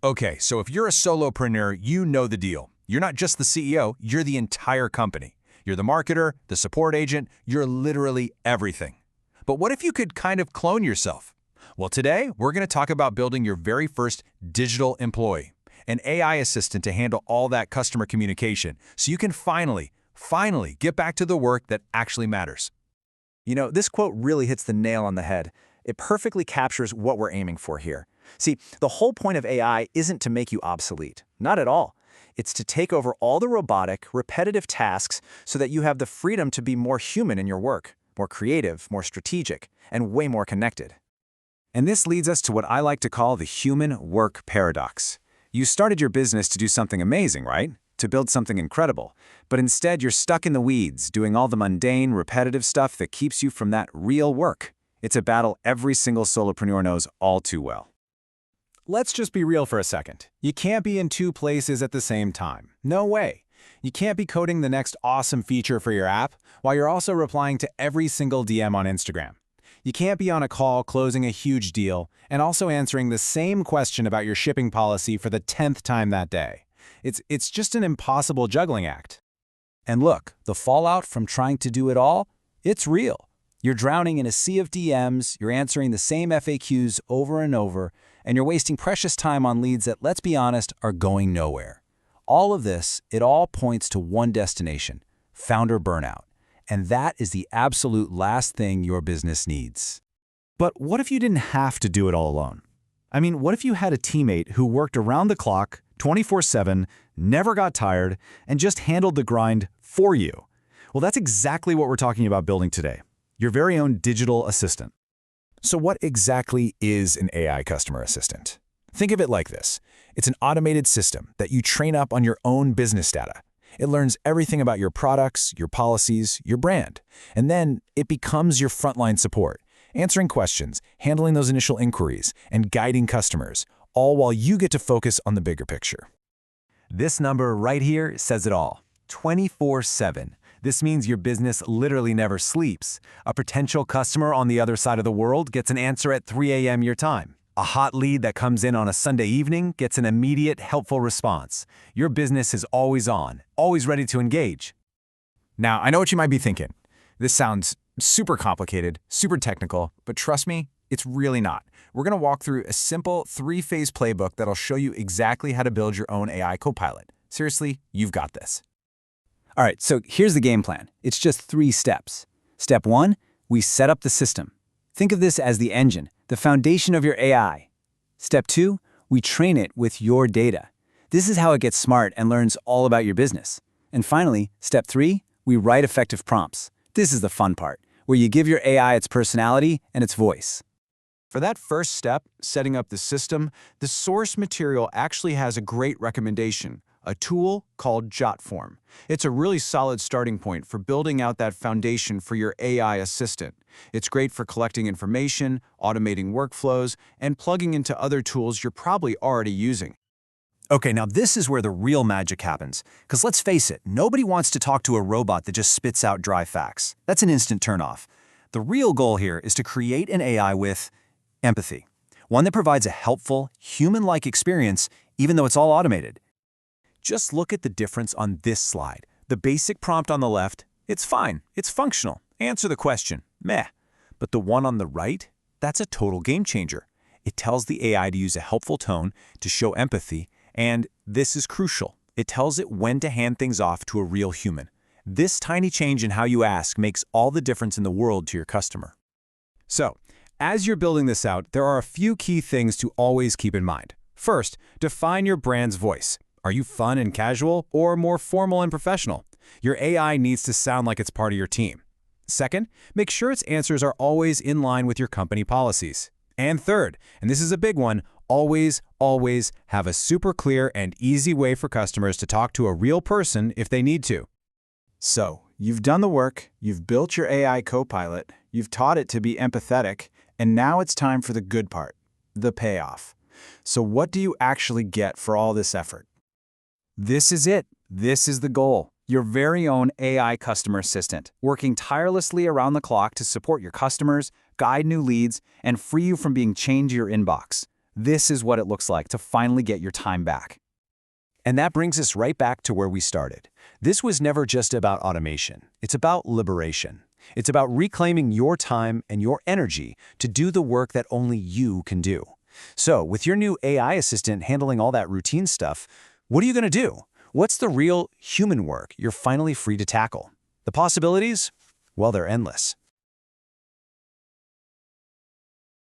Okay, so if you're a solopreneur, you know the deal. You're not just the CEO, you're the entire company. You're the marketer, the support agent, you're literally everything. But what if you could kind of clone yourself? Well, today, we're going to talk about building your very first digital employee, an AI assistant to handle all that customer communication, so you can finally get back to the work that actually matters. You know, this quote really hits the nail on the head. It perfectly captures what we're aiming for here. See, the whole point of AI isn't to make you obsolete. Not at all. It's to take over all the robotic, repetitive tasks so that you have the freedom to be more human in your work, more creative, more strategic, and way more connected. And this leads us to what I like to call the human work paradox. You started your business to do something amazing, right? To build something incredible. But instead, you're stuck in the weeds, doing all the mundane, repetitive stuff that keeps you from that real work. It's a battle every single solopreneur knows all too well. Let's just be real for a second. You can't be in two places at the same time. No way. You can't be coding the next awesome feature for your app while you're also replying to every single DM on Instagram. You can't be on a call closing a huge deal and also answering the same question about your shipping policy for the 10th time that day. It's just an impossible juggling act. And look, the fallout from trying to do it all, it's real. You're drowning in a sea of DMs, you're answering the same FAQs over and over, and you're wasting precious time on leads that, let's be honest, are going nowhere. All of this, it all points to one destination: founder burnout. And that is the absolute last thing your business needs. But what if you didn't have to do it all alone? I mean, what if you had a teammate who worked around the clock, 24/7, never got tired, and just handled the grind for you? Well, that's exactly what we're talking about building today. Your very own digital assistant. So what exactly is an AI customer assistant? Think of it like this. It's an automated system that you train up on your own business data. It learns everything about your products, your policies, your brand, and then it becomes your frontline support, answering questions, handling those initial inquiries, and guiding customers, all while you get to focus on the bigger picture. This number right here says it all: 24/7. This means your business literally never sleeps. A potential customer on the other side of the world gets an answer at 3 a.m. your time. A hot lead that comes in on a Sunday evening gets an immediate, helpful response. Your business is always on, always ready to engage. Now, I know what you might be thinking. This sounds super complicated, super technical, but trust me, it's really not. We're going to walk through a simple 3-phase playbook that'll show you exactly how to build your own AI copilot. Seriously, you've got this. All right, so here's the game plan. It's just 3 steps. Step 1, we set up the system. Think of this as the engine, the foundation of your AI. Step 2, we train it with your data. This is how it gets smart and learns all about your business. And finally, step 3, we write effective prompts. This is the fun part, where you give your AI its personality and its voice. For that first step, setting up the system, the source material actually has a great recommendation: a tool called JotForm. It's a really solid starting point for building out that foundation for your AI assistant. It's great for collecting information, automating workflows, and plugging into other tools you're probably already using. Okay, now this is where the real magic happens. Because let's face it, nobody wants to talk to a robot that just spits out dry facts. That's an instant turnoff. The real goal here is to create an AI with empathy. One that provides a helpful, human-like experience, even though it's all automated. Just look at the difference on this slide. The basic prompt on the left, it's fine, it's functional, answer the question, meh. But the one on the right, that's a total game changer. It tells the AI to use a helpful tone, to show empathy, and this is crucial. It tells it when to hand things off to a real human. This tiny change in how you ask makes all the difference in the world to your customer. So, as you're building this out, there are a few key things to always keep in mind. First, define your brand's voice. Are you fun and casual or more formal and professional? Your AI needs to sound like it's part of your team. Second, make sure its answers are always in line with your company policies. And third, and this is a big one, always have a super clear and easy way for customers to talk to a real person if they need to. So, you've done the work, you've built your AI copilot, you've taught it to be empathetic, and now it's time for the good part, the payoff. So what do you actually get for all this effort? This is it. This is the goal. Your very own AI customer assistant, working tirelessly around the clock to support your customers, guide new leads, and free you from being chained to your inbox. This is what it looks like to finally get your time back. And that brings us right back to where we started. This was never just about automation. It's about liberation. It's about reclaiming your time and your energy to do the work that only you can do. So, with your new AI assistant handling all that routine stuff, what are you going to do? What's the real human work you're finally free to tackle? The possibilities? Well, they're endless.